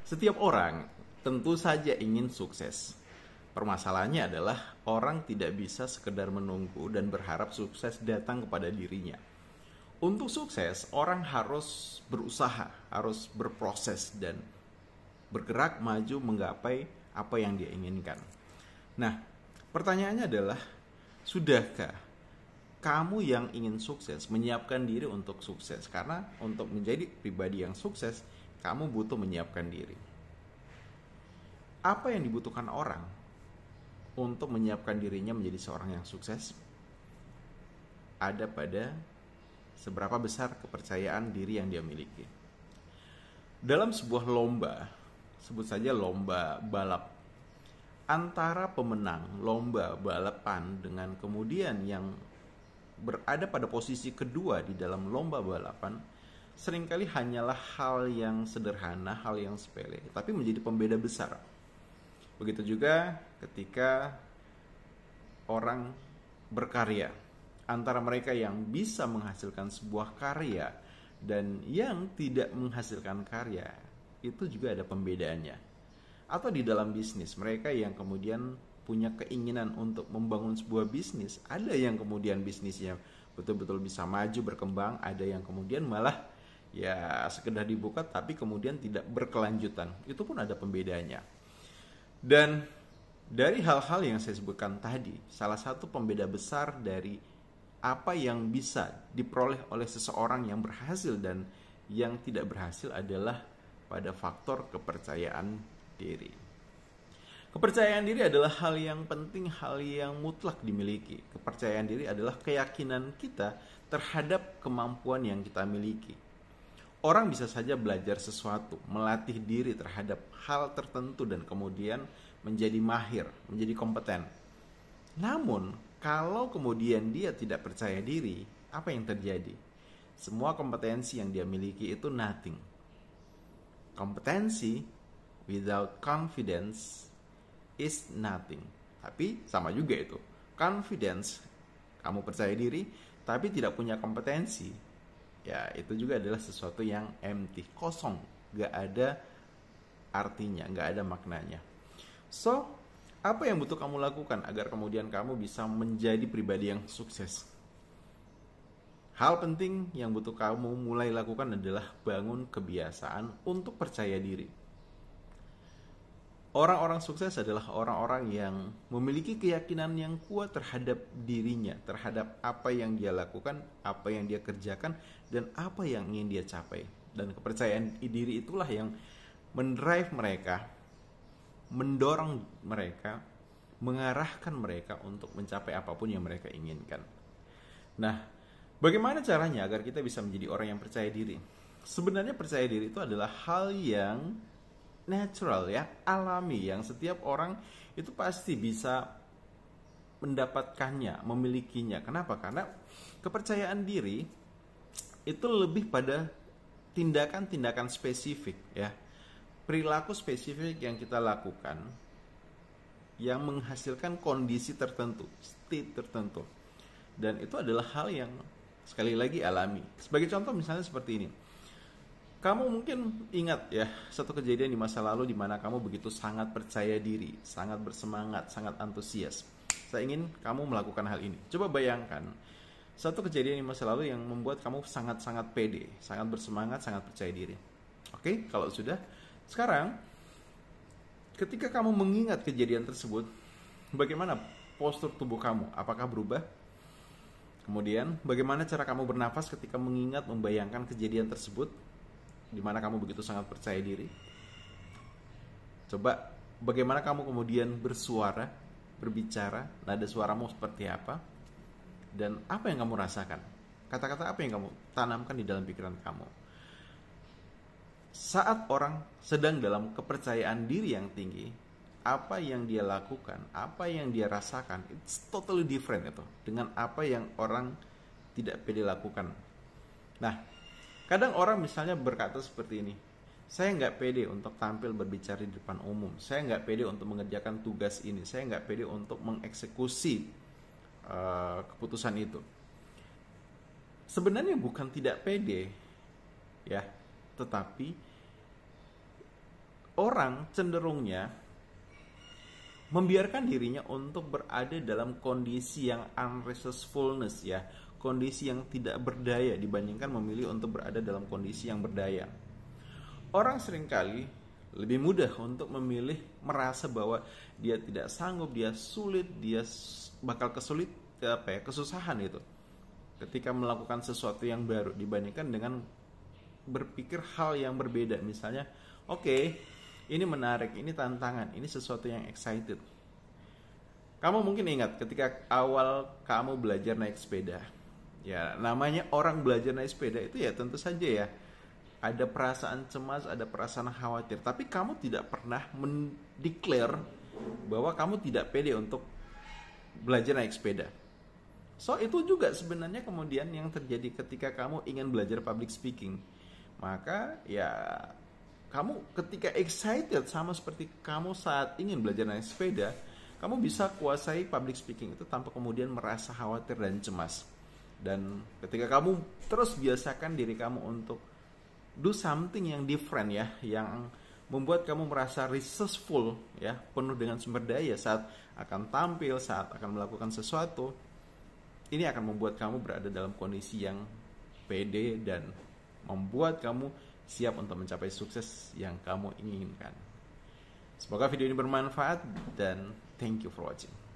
Setiap orang tentu saja ingin sukses. Permasalahannya adalah orang tidak bisa sekedar menunggu dan berharap sukses datang kepada dirinya. Untuk sukses, orang harus berusaha, harus berproses dan bergerak maju menggapai apa yang dia inginkan. Nah, pertanyaannya adalah, sudahkah kamu yang ingin sukses menyiapkan diri untuk sukses? Karena untuk menjadi pribadi yang sukses, kamu butuh menyiapkan diri. Apa yang dibutuhkan orang untuk menyiapkan dirinya menjadi seorang yang sukses? Ada pada seberapa besar kepercayaan diri yang dia miliki. Dalam sebuah lomba, sebut saja lomba balap, antara pemenang lomba balapan dengan kemudian yang berada pada posisi kedua di dalam lomba balapan, seringkali hanyalah hal yang sederhana, hal yang sepele, tapi menjadi pembeda besar. Begitu juga ketika orang berkarya, antara mereka yang bisa menghasilkan sebuah karya dan yang tidak menghasilkan karya, itu juga ada pembedaannya. Atau di dalam bisnis, mereka yang kemudian punya keinginan untuk membangun sebuah bisnis, ada yang kemudian bisnisnya betul-betul bisa maju, berkembang, ada yang kemudian malah ya sekedar dibuka tapi kemudian tidak berkelanjutan. Itu pun ada pembedanya. Dan dari hal-hal yang saya sebutkan tadi, salah satu pembeda besar dari apa yang bisa diperoleh oleh seseorang yang berhasil dan yang tidak berhasil adalah pada faktor kepercayaan diri. Kepercayaan diri adalah hal yang penting, hal yang mutlak dimiliki. Kepercayaan diri adalah keyakinan kita terhadap kemampuan yang kita miliki. Orang bisa saja belajar sesuatu, melatih diri terhadap hal tertentu dan kemudian menjadi mahir, menjadi kompeten. Namun, kalau kemudian dia tidak percaya diri, apa yang terjadi? Semua kompetensi yang dia miliki itu nothing. Kompetensi without confidence is nothing. Tapi sama juga itu. Confidence, kamu percaya diri, tapi tidak punya kompetensi, ya itu juga adalah sesuatu yang empty, kosong, gak ada artinya, gak ada maknanya. So, apa yang butuh kamu lakukan agar kemudian kamu bisa menjadi pribadi yang sukses? Hal penting yang butuh kamu mulai lakukan adalah bangun kebiasaan untuk percaya diri. Orang-orang sukses adalah orang-orang yang memiliki keyakinan yang kuat terhadap dirinya, terhadap apa yang dia lakukan, apa yang dia kerjakan, dan apa yang ingin dia capai. Dan kepercayaan diri itulah yang mendrive mereka, mendorong mereka, mengarahkan mereka untuk mencapai apapun yang mereka inginkan. Nah, bagaimana caranya agar kita bisa menjadi orang yang percaya diri? Sebenarnya percaya diri itu adalah hal yang natural, ya, alami, yang setiap orang itu pasti bisa mendapatkannya, memilikinya. Kenapa? Karena kepercayaan diri itu lebih pada tindakan-tindakan spesifik, ya. Perilaku spesifik yang kita lakukan yang menghasilkan kondisi tertentu, state tertentu. Dan itu adalah hal yang sekali lagi alami. Sebagai contoh misalnya seperti ini. Kamu mungkin ingat ya satu kejadian di masa lalu di mana kamu begitu sangat percaya diri, sangat bersemangat, sangat antusias. Saya ingin kamu melakukan hal ini. Coba bayangkan satu kejadian di masa lalu yang membuat kamu sangat-sangat pede, sangat bersemangat, sangat percaya diri. Oke, kalau sudah, sekarang ketika kamu mengingat kejadian tersebut, bagaimana postur tubuh kamu? Apakah berubah? Kemudian, bagaimana cara kamu bernafas ketika mengingat, membayangkan kejadian tersebut, di mana kamu begitu sangat percaya diri? Coba, bagaimana kamu kemudian bersuara, berbicara, nada suaramu seperti apa? Dan apa yang kamu rasakan? Kata-kata apa yang kamu tanamkan di dalam pikiran kamu? Saat orang sedang dalam kepercayaan diri yang tinggi, apa yang dia lakukan, apa yang dia rasakan, it's totally different itu dengan apa yang orang tidak pede lakukan. Nah, kadang orang misalnya berkata seperti ini, saya nggak pede untuk tampil berbicara di depan umum, saya nggak pede untuk mengerjakan tugas ini, saya nggak pede untuk mengeksekusi keputusan itu. Sebenarnya bukan tidak pede, ya, tetapi orang cenderungnya membiarkan dirinya untuk berada dalam kondisi yang unresourcefulness ya, kondisi yang tidak berdaya dibandingkan memilih untuk berada dalam kondisi yang berdaya. Orang seringkali lebih mudah untuk memilih merasa bahwa dia tidak sanggup, dia sulit, dia bakal kesusahan itu ketika melakukan sesuatu yang baru dibandingkan dengan berpikir hal yang berbeda. Misalnya, oke, ini menarik, ini tantangan, ini sesuatu yang excited. Kamu mungkin ingat ketika awal kamu belajar naik sepeda. Ya, namanya orang belajar naik sepeda itu ya tentu saja ya ada perasaan cemas, ada perasaan khawatir. Tapi kamu tidak pernah mendeklar bahwa kamu tidak pede untuk belajar naik sepeda. So, itu juga sebenarnya kemudian yang terjadi ketika kamu ingin belajar public speaking. Maka ya kamu ketika excited sama seperti kamu saat ingin belajar naik sepeda, kamu bisa kuasai public speaking itu tanpa kemudian merasa khawatir dan cemas. Dan ketika kamu terus biasakan diri kamu untuk do something yang different ya, yang membuat kamu merasa resourceful ya, penuh dengan sumber daya saat akan tampil, saat akan melakukan sesuatu, ini akan membuat kamu berada dalam kondisi yang pede dan membuat kamu siap untuk mencapai sukses yang kamu inginkan. Semoga video ini bermanfaat dan thank you for watching.